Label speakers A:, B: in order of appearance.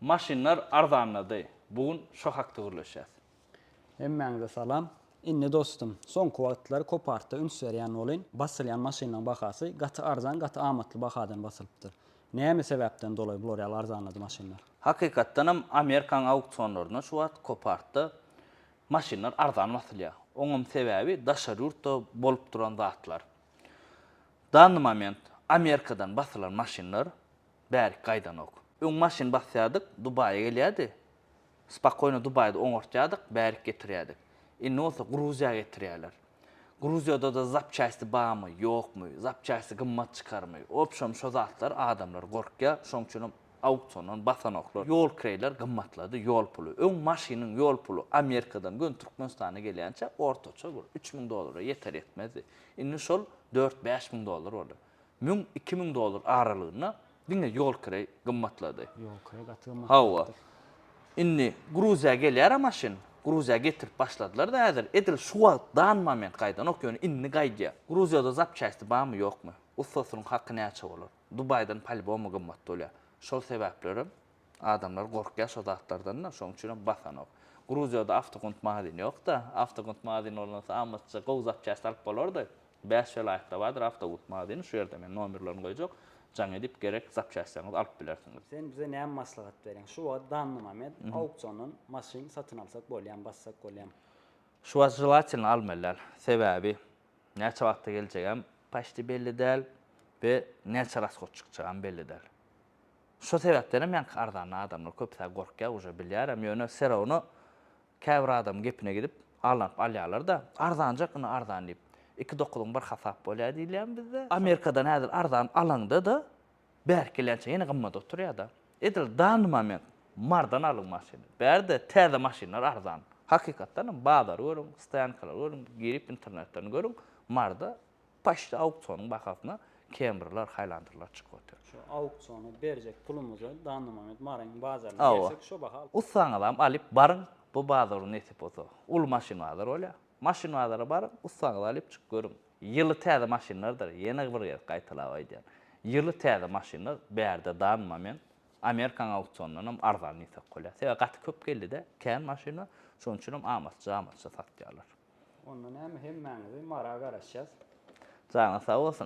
A: maşinlar arzanladı. Bugün şu hakta gürleşýär.
B: Hemmäňize salam. Inni dostum, sonky wagtlary Kopartda üns berýän bolyn basylýan maşynyň bahasy gaty arzan, gaty amatly bahadan basylypdyr. Näme sebäpden dolayy bular ýaly arzanlady maşynlar?
A: Hakykatdanam Amerikan auksionlaryna şu wagt Kopartda maşinlar arzan basylýar. Oňam sebäbi daşary ýurtda bolup duran zatlar. Danly moment Amerikadan basylan maşinlar bäri gaýdan ok. Öň maşin basýardyk, Dubaýa gelýärdi. Spakoyna Dubaýda oňartýardyk, bäri getirýärdik. Indi olsa Gruziýa getirýärler. Gruziýada da zapçaýsty barmy, ýokmy, zapçaýsty gymmat çykarmy. Opşam şo zatlar adamlar gorkýar, şoň üçin auksiondan basanoklar. Ýol kireyler gymmatlady, ýol pulu. Öň maşynyň ýol pulu Amerikadan gön Türkmenistana gelýänçe ortaça $3000 yeter etmezdi. Indi şol $4-5 000 boldy. $1000-2000 aralygyna diňe ýol kirey gymmatlady.
B: Ýol kirey gaty gymmat.
A: Hawa. Indi Gruziýa gelýär maşyn. Gruziýa getirip başladylar da häzir edil şu wagtdan moment gaýdan okýan inni gaýdýar. Gruziýada zapçaýsty barmy ýokmy? Ustasynyň haqqy näçe bolar? Dubaýdan palbomy gymmat bolýar. Şol sebäpleri adamlar gorkýar şo zatlardan da, şoň üçin basanok. Gruziýada avtokont magazin ýok-da, avtokont magazin bolmasa amatça gowy zapçaýsty alyp bolardy. 5 ýylaýda bardyr avtokont magazini, şu ýerde men nomerlerini goýjak. Jaň edip gerek zapçaýsyňyz alyp bilersiňiz.
B: Sen bize näme maslahat berýän? Şu wagt danly moment auksiondan maşyn satyn alsak bolýan, bassak bolýan.
A: Şu wagt желательно almalar. Sebäbi näçe wagtda geljegem paşty belli däl we näçe raskot çykjagam belli däl. Şu sebäpden men arzan adamlar köpse gorkýar, uje bilýärem. Ýöne serawny käbir adam gepine gidip alanyp alýarlar da arzanjak ýa arzan diýip. 2-9-yň bir hasap bolýar diýilýär bizde. Amerikadan häzir arzan alanda da berkelençe ýene gymmat oturýar da. Edil danly moment mardan alyn maşyny. Berde täze maşynlar arzan. Hakykatdan bazar görüň, stayankalar görüň, girip internetden görüň, marda paşda auksionuň bahasyna kemberler, haýlandyrlar çykyp otur.
B: Şu auksionu berjek pulumuzy danly moment maraň bazaryna
A: Awa.
B: bersek şo baha.
A: Ussaňyzam alyp barın bu bazary nesip bolsa. Ul maşyn bazary bolýar. Maşyn bazary barın ussaňyz alyp çykyp görüň. Ýyly täze maşynlardyr. Ýene bir ýer gaýtylap aýdýar. Ýyly täze maşynlar berde danly moment Amerikan auksionlaryndan arzan nesip bolýar. Sebäbi gaty köp geldi-de, kän maşyna, şoň üçin amatça satýarlar.
B: Ondan hem hemmäňizi mara garaşýas.
A: Jaňa sag bolsun.